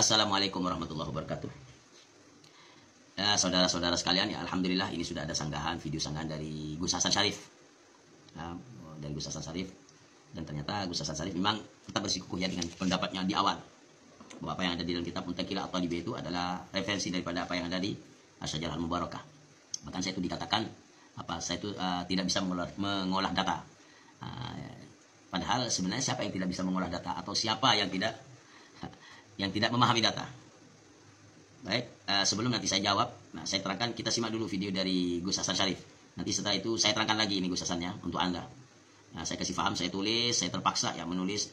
Assalamualaikum warahmatullahi wabarakatuh. Ya, saudara-saudara sekalian, ya alhamdulillah ini sudah ada video sanggahan dari Gus Hasan Syarif. Ya, dari Gus Hasan Syarif, dan ternyata Gus Hasan Syarif memang tetap bersikukuh ya dengan pendapatnya di awal bahwa apa yang ada di dalam kitab Muntaqilah atau Talibiyah itu adalah referensi daripada apa yang ada di Asy-Syajarah Al-Mubarakah. Bahkan saya itu dikatakan saya itu tidak bisa mengolah data. Padahal sebenarnya siapa yang tidak bisa mengolah data, atau siapa yang tidak memahami data? Baik, sebelum nanti saya jawab, saya terangkan, kita simak dulu video dari Gus Hasan Syarif. Nanti setelah itu saya terangkan lagi ini Gus Hasannya untuk Anda. Saya kasih paham, saya tulis, saya terpaksa ya menulis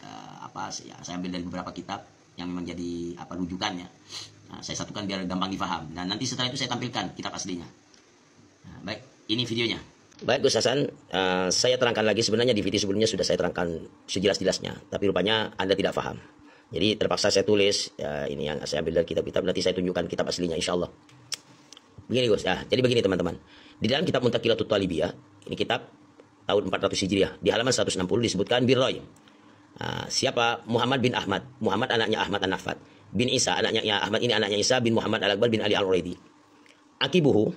saya ambil dari beberapa kitab yang memang jadi rujukannya. Saya satukan biar gampang difaham, dan nanti setelah itu saya tampilkan kitab aslinya. Baik, ini videonya. Baik Gus Hasan, saya terangkan lagi, sebenarnya di video sebelumnya sudah saya terangkan sejelas-jelasnya, tapi rupanya Anda tidak paham. Jadi terpaksa saya tulis, ini yang saya ambil dari kitab-kitab, nanti saya tunjukkan kitab aslinya insya Allah. Begini Gus, jadi begini teman-teman. Di dalam kitab Muntaqilah Talibiyah, ini kitab tahun 400 Hijriah, di halaman 160 disebutkan Birroy. Siapa? Muhammad bin Ahmad. Muhammad anaknya Ahmad An-Nafat. Bin Isa, anaknya Ahmad ini anaknya Isa bin Muhammad Al-Akbar bin Ali Al-Uraidi. Akibuhu,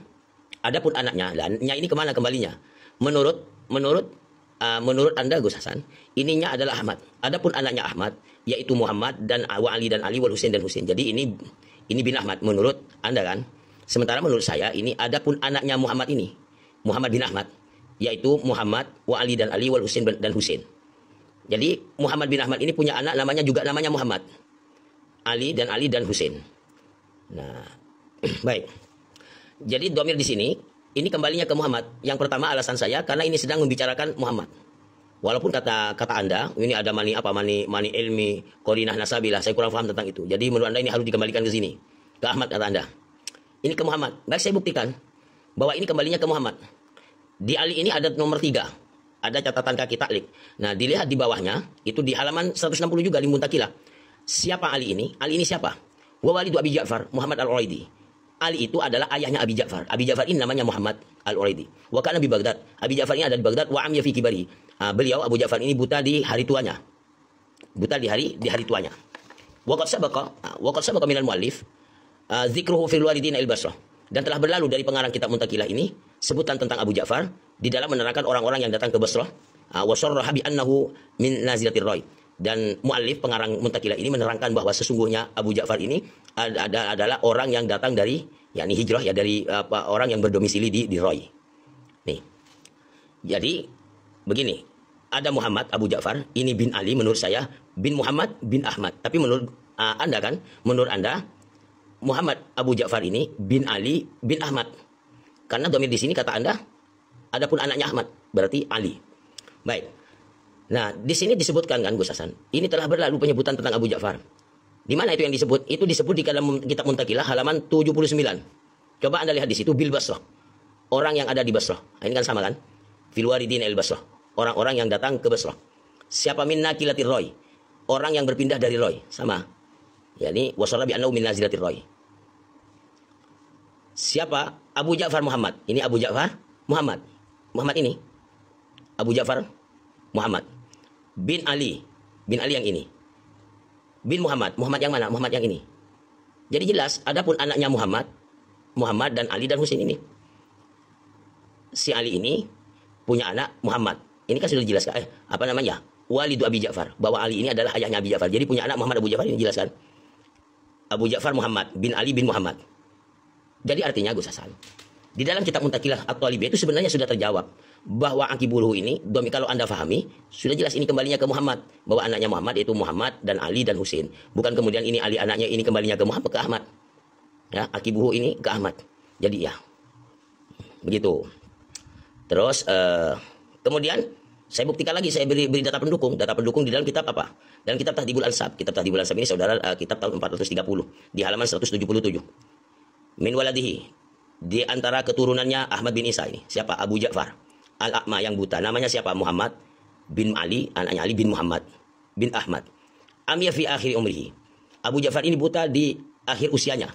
adapun anaknya, dan ini kemana kembalinya? Menurut Anda Gus Hasan, ininya adalah Ahmad. Adapun anaknya Ahmad, yaitu Muhammad dan Ali dan Ali wal Husain dan Husain. Jadi ini bin Ahmad menurut Anda kan? Sementara menurut saya ini adapun anaknya Muhammad ini, Muhammad bin Ahmad, yaitu Muhammad wa Ali dan Ali wal Husain dan Husain. Jadi Muhammad bin Ahmad ini punya anak namanya Muhammad, Ali dan Husain. Nah, baik. Jadi dhamir di sini ini kembalinya ke Muhammad. Yang pertama alasan saya karena ini sedang membicarakan Muhammad. Walaupun kata Anda ini ada mani ilmi, qarinah nasabilah, saya kurang paham tentang itu. Jadi menurut Anda ini harus dikembalikan ke sini. Ke Ahmad kata Anda. Ini ke Muhammad. Baik, saya buktikan bahwa ini kembalinya ke Muhammad. Di Ali ini ada nomor 3. Ada catatan kaki taklik. Nah, dilihat di bawahnya, itu di halaman 160 juga di Muntaqilah. Siapa Ali ini? Ali ini siapa? Wa walidu Abi Ja'far, Muhammad Al-Uraidi. Ali itu adalah ayahnya Abi Ja'far. Abi Ja'far ini namanya Muhammad Al-Uraidi. Wa kana bi Baghdad. Abi Ja'far ini ada di Baghdad, wa amya fi kibari. Beliau Abu Ja'far ini buta di hari tuanya. Buta di hari tuanya. Wa qad sabaqa minal muallif dzikruhu fil walidin al-Basrah. Dan telah berlalu dari pengarang kitab Muntaqilah ini sebutan tentang Abu Ja'far di dalam menerangkan orang-orang yang datang ke Basrah. Wa sarraha bi annahu min nazilatir Rai. Dan muallif pengarang Muntaqilah ini menerangkan bahwa sesungguhnya Abu Ja'far ini adalah orang yang datang dari hijrah dari orang yang berdomisili di Rai. Nih. Jadi begini, ada Muhammad Abu Ja'far, ini bin Ali menurut saya, bin Muhammad bin Ahmad. Tapi menurut Anda kan, menurut Anda Muhammad Abu Ja'far ini bin Ali bin Ahmad. Karena dhamir di sini kata Anda, adapun anaknya Ahmad, berarti Ali. Baik. Nah, di sini disebutkan kan Gus Hasan, ini telah berlalu penyebutan tentang Abu Ja'far. Di mana itu yang disebut? Itu disebut di dalam kitab Muntaqilah halaman 79. Coba Anda lihat di situ bil Basrah. Orang yang ada di Basrah. Nah, ini kan sama kan? Fil waridin al Basrah. Orang-orang yang datang ke Basrah. Siapa min naqilatir Rai? Orang yang berpindah dari Rai, sama. Yani wasalla bi annahu min nazilatir Rai. Siapa? Abu Ja'far Muhammad. Ini Abu Ja'far Muhammad. Muhammad ini Abu Ja'far Muhammad bin Ali yang ini. Bin Muhammad yang mana? Muhammad yang ini. Jadi jelas, adapun anaknya Muhammad dan Ali dan Husain ini. Si Ali ini punya anak Muhammad. Ini kan sudah dijelaskan. Walidu Abi Ja'far. Bahwa Ali ini adalah ayahnya Abi Ja'far. Jadi punya anak Muhammad Abu Ja'far, ini jelaskan. Abu Ja'far Muhammad bin Ali bin Muhammad. Jadi artinya Gus Hasan, di dalam kitab Muntaqilah At-Talibiyah itu sebenarnya sudah terjawab bahwa Akibuluhu ini, kalau Anda fahami, sudah jelas ini kembalinya ke Muhammad. Bahwa anaknya Muhammad yaitu Muhammad dan Ali dan Husain. Bukan kemudian ini Ali anaknya, ini kembalinya ke Muhammad, ke Ahmad. Ya, Akibuluhu ini ke Ahmad. Jadi ya, begitu. Terus kemudian saya buktikan lagi, saya beri data pendukung di dalam kitab apa? Dalam kitab Tahdhibul Ansab. Kitab Tahdhibul Ansab ini saudara kitab tahun 430 di halaman 177. Min waladihi, di antara keturunannya Ahmad bin Isa ini. Siapa? Abu Ja'far Al-A'ma yang buta. Namanya siapa? Muhammad bin Ali, anaknya Ali bin Muhammad bin Ahmad. Amya fi akhir umrihi. Abu Ja'far ini buta di akhir usianya.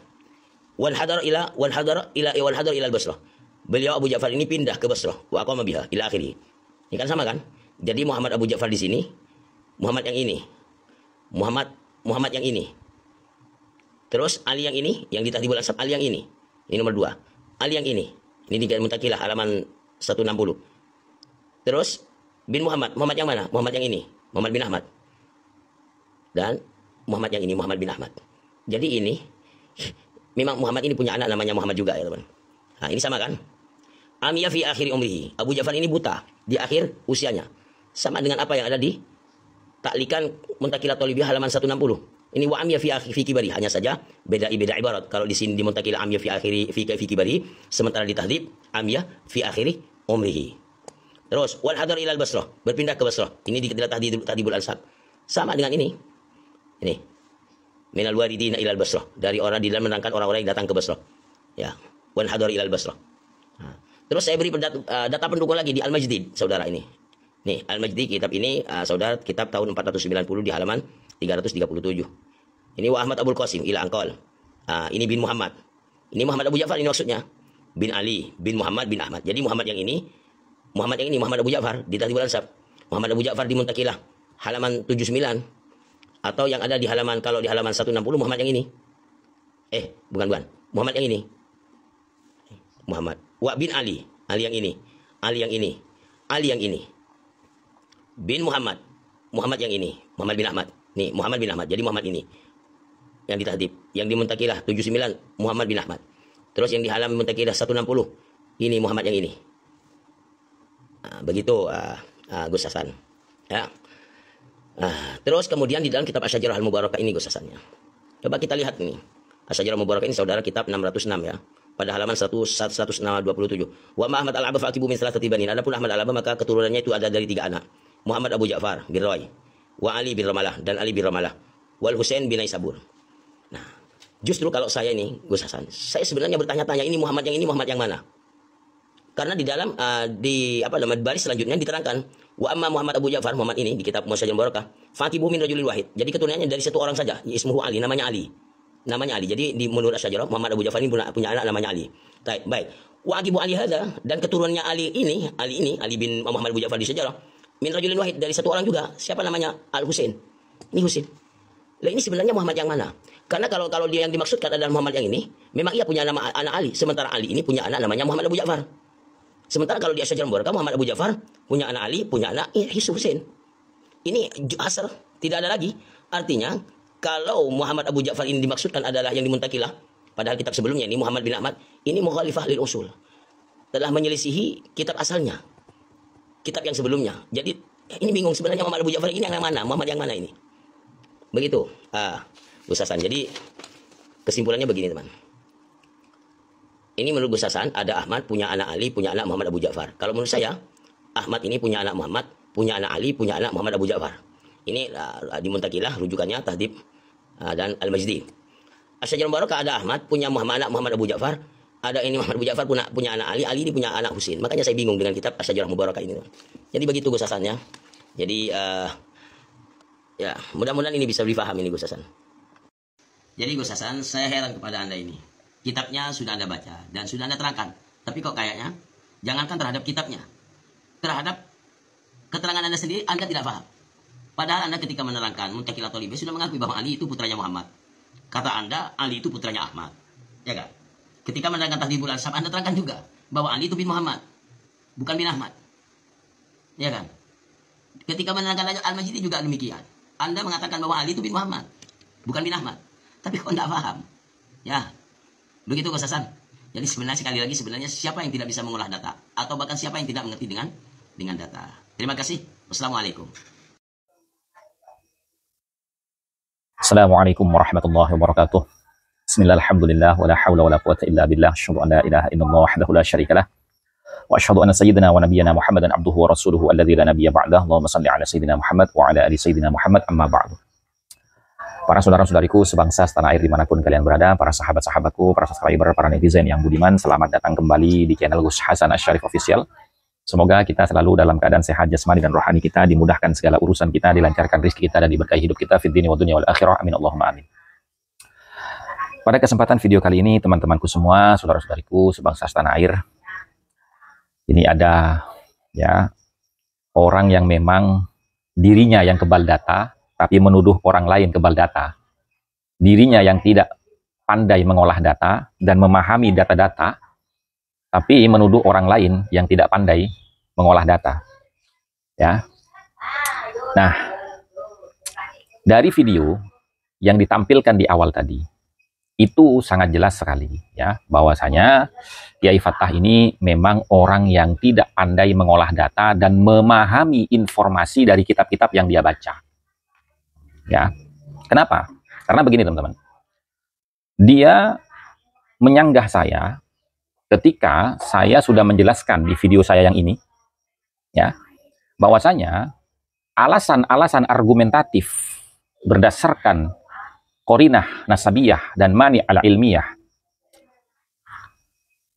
Wan hadar ila al-Basrah. Beliau Abu Ja'far ini pindah ke Basrah. Wa aqama biha ila akhirih. Ini kan sama kan? Jadi Muhammad Abu Ja'far di sini, Muhammad yang ini. Muhammad yang ini. Terus Ali yang ini, yang di Tahdhibul Ansab, Ali yang ini nomor 2. Ali yang ini di Muntakilah halaman 160. Terus bin Muhammad yang mana? Muhammad yang ini, Muhammad bin Ahmad. Dan Muhammad yang ini, Muhammad bin Ahmad. Jadi ini memang Muhammad ini punya anak namanya Muhammad juga ya teman. Nah ini sama kan? Amiyah fi akhiri umrihi. Abu Ja'far ini buta di akhir usianya. Sama dengan apa yang ada di Taklikan Muntakilah Thalibiyah halaman 160. Ini wa amiyah fi kibari, hanya saja beda ibarat. Kalau di sini di Muntakilah amiyah fi akhiri fi kibari, sementara di Tahdhib amiyah fi akhiri umrihi. Terus wal hadar ilal Basrah, berpindah ke Basrah. Ini di Tahdhibul Ansab. Sama dengan ini. Ini. Minal waridina ilal Basrah, dari orang di dalam menerangkan orang-orang yang datang ke Basrah. Ya, wal hadar ilal Basrah. Nah, terus saya beri data pendukung lagi di Al-Majdid, saudara ini. Nih, Al-Majdi kitab ini, saudara, kitab tahun 490 di halaman 337. Ini wa Ahmad Abul Qasim ila Angkol. Ini bin Muhammad. Ini Muhammad Abu Ja'far ini maksudnya. Bin Ali, bin Muhammad, bin Ahmad. Jadi Muhammad yang ini, Muhammad Abu Ja'far di Tahdhibul Ansab. Muhammad Abu Ja'far di Muntakilah halaman 79. Atau yang ada di halaman, kalau di halaman 160 Muhammad yang ini. Bukan. Muhammad yang ini. Muhammad. Wa bin Ali, Ali yang ini. Ali yang ini. Ali yang ini. Bin Muhammad yang ini, Muhammad bin Ahmad. Nih, Muhammad bin Ahmad. Jadi Muhammad ini yang di Tahdhib, yang di Muntakilah 79 Muhammad bin Ahmad. Terus yang di halaman Muntakilah 160 ini Muhammad yang ini. Begitu Gus Hasan. Ya. Terus kemudian di dalam kitab Asy-Syajarah Al-Mubarakah ini Gus Hasannya. Coba kita lihat ini. Asy-Syajarah Al-Mubarakah ini saudara kitab 606 ya. Pada halaman 127. Wa ma Ahmad al-Aba fa'tibu min salatati banin. Adapun Ahmad al-Aba maka keturunannya itu ada dari 3 anak. Muhammad Abu Ja'far bin Roy, wa Ali bin Ramalah, dan Ali bin Ramalah, wal Husain bin Naisabur. Nah, justru kalau saya ini, Gus Hasan, saya sebenarnya bertanya-tanya ini Muhammad yang mana? Karena di dalam baris selanjutnya diterangkan wa amma Muhammad Abu Ja'far, Muhammad ini di kitab Musajjal Barakah, fatibu min rajulin wahid. Jadi keturunannya dari satu orang saja, ismuhu Ali, namanya Ali. Jadi di menurut Asy-Syajarah Muhammad Abu Ja'far ini punya anak namanya Ali. Baik. Wa aqibu Ali hadza, dan keturunannya Ali bin Muhammad Abu Ja'far di sejarah min rajulin wahid, dari satu orang juga. Siapa namanya? Al-Husain. Ini Husain. Lah ini sebenarnya Muhammad yang mana? Karena kalau dia yang dimaksudkan adalah Muhammad yang ini, memang ia punya nama anak Ali, sementara Ali ini punya anak namanya Muhammad Abu Ja'far. Sementara kalau di Asy-Syajarah Mubarakah Muhammad Abu Ja'far punya anak Ali, punya anak Husain. Ini asar, tidak ada lagi. Artinya kalau Muhammad Abu Ja'far ini dimaksudkan adalah yang di Muntakilah, padahal kitab sebelumnya ini Muhammad bin Ahmad, ini mukhalifah lil usul. Telah menyelisihi kitab asalnya. Kitab yang sebelumnya. Jadi ini bingung sebenarnya Muhammad Abu Ja'far ini yang mana? Muhammad yang mana ini? Begitu. Gus Hasan. Jadi kesimpulannya begini teman. Ini menurut Gus Hasan ada Ahmad punya anak Ali, punya anak Muhammad Abu Ja'far. Kalau menurut saya Ahmad ini punya anak Muhammad, punya anak Ali, punya anak Muhammad Abu Ja'far. Ini di Muntakilah rujukannya Tahdhib dan Al-Majdi. Asy-Syajarah Mubarakah ada Ahmad punya anak Muhammad Abu Ja'far. Ada ini Muhammad Abu Ja'far punya anak Ali, Ali ini punya anak Husain. Makanya saya bingung dengan kitab Asy-Syajarah Mubarakah ini. Jadi begitu Gus Hasannya. Jadi ya mudah-mudahan ini bisa difahami ini Gus Hasan. Jadi Gus Hasan, saya heran kepada Anda ini. Kitabnya sudah Anda baca dan sudah Anda terangkan. Tapi kok kayaknya jangankan terhadap kitabnya, terhadap keterangan Anda sendiri Anda tidak paham. Padahal Anda ketika menerangkan Muntakilah Thalibiyah sudah mengakui bahwa Ali itu putranya Muhammad. Kata Anda Ali itu putranya Ahmad. Ya kan? Ketika menerangkan Tahdhibul Ansab, Anda terangkan juga bahwa Ali itu bin Muhammad, bukan bin Ahmad. Ya kan? Ketika menerangkan Al-Majdi juga demikian. Anda mengatakan bahwa Ali itu bin Muhammad, bukan bin Ahmad. Tapi kok tidak paham? Ya, begitu Gus Hasan. Jadi sebenarnya sekali lagi siapa yang tidak bisa mengolah data, atau bahkan siapa yang tidak mengerti dengan data. Terima kasih. Wassalamualaikum. Assalamualaikum warahmatullahi wabarakatuh. Bismillah, alhamdulillah, wa la hawla wa la quwata illa billah, asyhadu an la ilaha illallah wahdahu la syarika lah, wa asyhadu anna sayyidina wa nabiyyana Muhammadan abduhu wa rasuluhu alladzi la nabiyya ba'dah. Allahumma shalli ala sayyidina Muhammad wa ala ali sayyidina Muhammad, amma ba'du. Para saudara-saudariku sebangsa setanah air dimanapun kalian berada, para sahabat-sahabatku, para subscriber, para netizen yang budiman, selamat datang kembali di channel Gus Hasan Asy-Syarif Official. Semoga kita selalu dalam keadaan sehat jasmani dan rohani kita, dimudahkan segala urusan kita, dilancarkan rezeki kita, dan diberkahi hidup kita fid dini wa dunya wal akhirah. Amin Allahumma amin. Pada kesempatan video kali ini, teman-temanku semua, saudara-saudariku sebangsa setanah air, ini ada ya orang yang memang dirinya yang kebal data, tapi menuduh orang lain kebal data. Dirinya yang tidak pandai mengolah data dan memahami data-data, tapi menuduh orang lain yang tidak pandai mengolah data. Ya. Nah, dari video yang ditampilkan di awal tadi, itu sangat jelas sekali ya bahwasanya Kiai Fattah ini memang orang yang tidak pandai mengolah data dan memahami informasi dari kitab-kitab yang dia baca. Ya. Kenapa? Karena begini teman-teman. Dia menyanggah saya ketika saya sudah menjelaskan di video saya yang ini ya bahwasanya alasan-alasan argumentatif berdasarkan qarinah nasabiyah dan mani ala ilmiyah,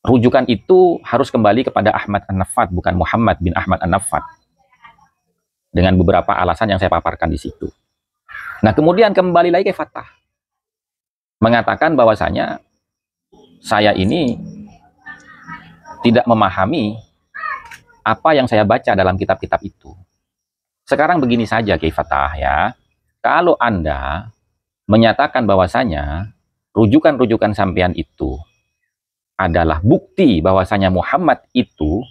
rujukan itu harus kembali kepada Ahmad An-Naffat, bukan Muhammad bin Ahmad An-Naffat, dengan beberapa alasan yang saya paparkan di situ. Nah, kemudian kembali lagi ke Fattah mengatakan bahwasanya saya ini tidak memahami apa yang saya baca dalam kitab-kitab itu. Sekarang begini saja Kiai Fattah ya, kalau Anda menyatakan bahwasanya rujukan-rujukan sampean itu adalah bukti bahwasanya Muhammad itu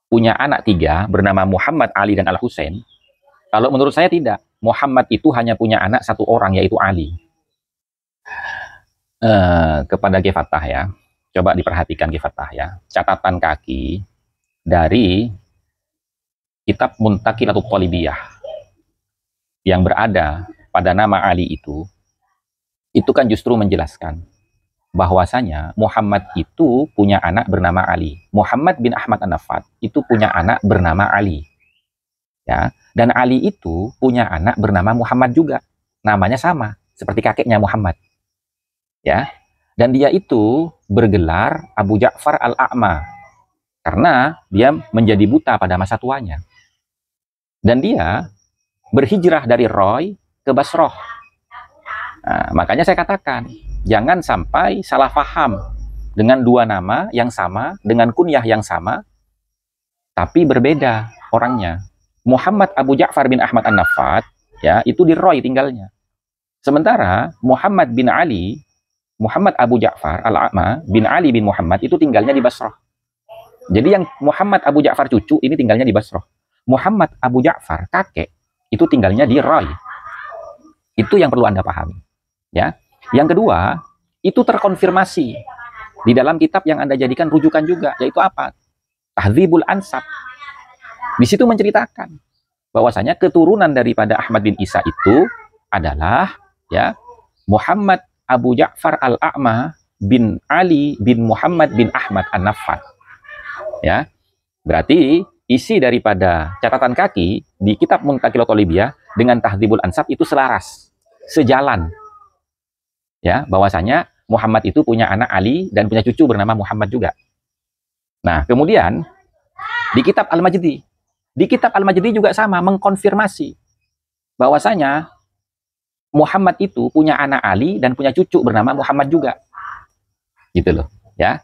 punya anak 3 bernama Muhammad, Ali, dan Al-Husain, kalau menurut saya tidak. Muhammad itu hanya punya anak 1 orang, yaitu Ali. Kepada Kiai Fattah ya, coba diperhatikan Kiai Fattah ya, catatan kaki dari kitab Muntaqilatul Talibiyah yang berada pada nama Ali itu kan justru menjelaskan bahwasanya Muhammad itu punya anak bernama Ali. Muhammad bin Ahmad An-Naffat itu punya anak bernama Ali. Ya, dan Ali itu punya anak bernama Muhammad juga. Namanya sama seperti kakeknya Muhammad. Ya. Dan dia itu bergelar Abu Ja'far Al-A'ma karena dia menjadi buta pada masa tuanya. Dan dia berhijrah dari Roy ke Basroh. Nah, makanya saya katakan, jangan sampai salah paham dengan 2 nama yang sama, dengan kunyah yang sama, tapi berbeda orangnya. Muhammad Abu Ja'far bin Ahmad An-Naffat, ya, itu di Roy tinggalnya. Sementara Muhammad bin Ali, Muhammad Abu Ja'far Al-A'ma bin Ali bin Muhammad itu tinggalnya di Basroh. Jadi yang Muhammad Abu Ja'far cucu ini tinggalnya di Basroh. Muhammad Abu Ja'far kakek itu tinggalnya di Roy. Itu yang perlu Anda pahami. Ya. Yang kedua, itu terkonfirmasi di dalam kitab yang Anda jadikan rujukan juga, yaitu apa? Tahdzibul Ansab. Di situ menceritakan bahwasanya keturunan daripada Ahmad bin Isa itu adalah ya Muhammad Abu Ja'far Al-A'ma bin Ali bin Muhammad bin Ahmad An-Naffat. Ya. Berarti isi daripada catatan kaki di kitab Muntaqilatul Talibiyah dengan Tahdzibul Ansab itu selaras, sejalan. Ya, bahwasanya Muhammad itu punya anak Ali dan punya cucu bernama Muhammad juga. Nah, kemudian di kitab Al-Majdi, juga sama mengkonfirmasi bahwasanya Muhammad itu punya anak Ali dan punya cucu bernama Muhammad juga. Gitu loh, ya.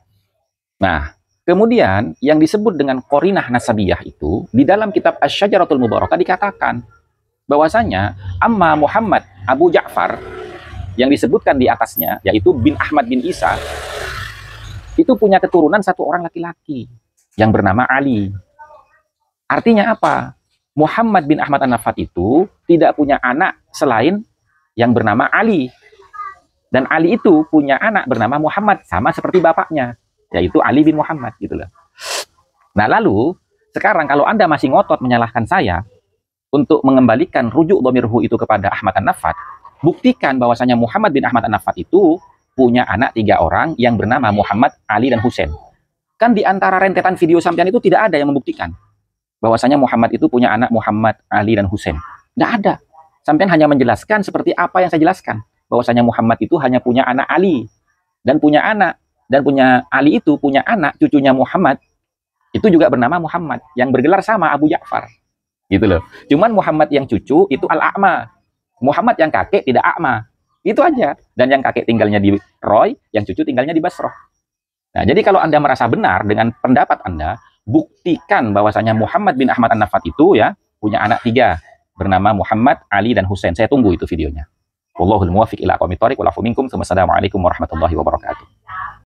Nah, kemudian yang disebut dengan qarinah nasabiyah itu di dalam kitab Asy-Syajaratul Mubarakah dikatakan bahwasanya amma Muhammad Abu Ja'far yang disebutkan di atasnya yaitu bin Ahmad bin Isa itu punya keturunan 1 orang laki-laki yang bernama Ali. Artinya apa? Muhammad bin Ahmad An-Naffat itu tidak punya anak selain yang bernama Ali. Dan Ali itu punya anak bernama Muhammad sama seperti bapaknya, yaitu Ali bin Muhammad gitu loh. Nah, lalu sekarang kalau Anda masih ngotot menyalahkan saya untuk mengembalikan rujuk dhamirhu itu kepada Ahmad An-Naffat, buktikan bahwasanya Muhammad bin Ahmad An-Naffat itu punya anak 3 orang yang bernama Muhammad, Ali, dan Husain. Kan di antara rentetan video sampean itu tidak ada yang membuktikan bahwasanya Muhammad itu punya anak Muhammad, Ali, dan Husain. Tidak ada. Sampean hanya menjelaskan seperti apa yang saya jelaskan, bahwasanya Muhammad itu hanya punya anak Ali dan punya Ali itu punya anak cucunya Muhammad itu juga bernama Muhammad yang bergelar sama Abu Ja'far. Gitu loh. Cuman Muhammad yang cucu itu Al-A'ma. Muhammad yang kakek tidak A'ma. Itu aja. Dan yang kakek tinggalnya di Roy, yang cucu tinggalnya di Basroh. Nah, jadi kalau Anda merasa benar dengan pendapat Anda, buktikan bahwasanya Muhammad bin Ahmad An-Naffat itu ya punya anak 3 bernama Muhammad, Ali, dan Husain. Saya tunggu itu videonya. Wallahul muwaffiq ila aqwamit thoriq wal afu minkum. Wassalamualaikum warahmatullahi wabarakatuh.